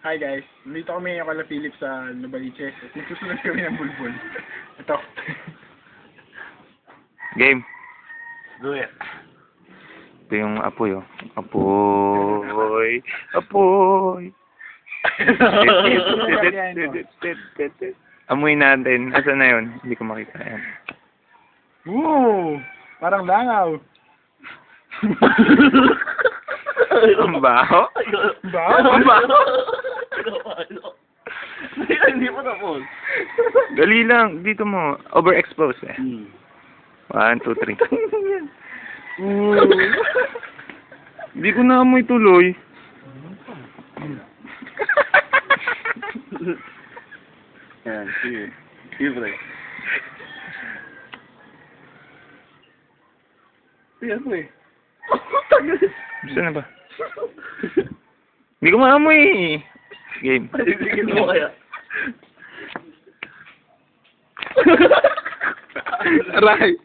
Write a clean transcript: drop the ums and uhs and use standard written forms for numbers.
Hi guys, nandito kami ngayon kala Philip sa Novaliches. Nagsusunod kami ng bulbul. Ito. Game. Do it. Ito yung apoy, oh. Apoy. Apoy. Amoy natin. Asan na yun? Hindi ko makita yan. Woo! Parang langaw. Ang baho? Baho? Ang baho? Hindi pa tapos. Dali lang. Dito mo. Overexpose eh. 1, 2, 3. Hindi ko na amoy tuloy. Yan, sige. Sige, pre. Sige, pre. Gusto na ba? Hindi ko maamoy eh. Game. Sige mo kaya. Aray.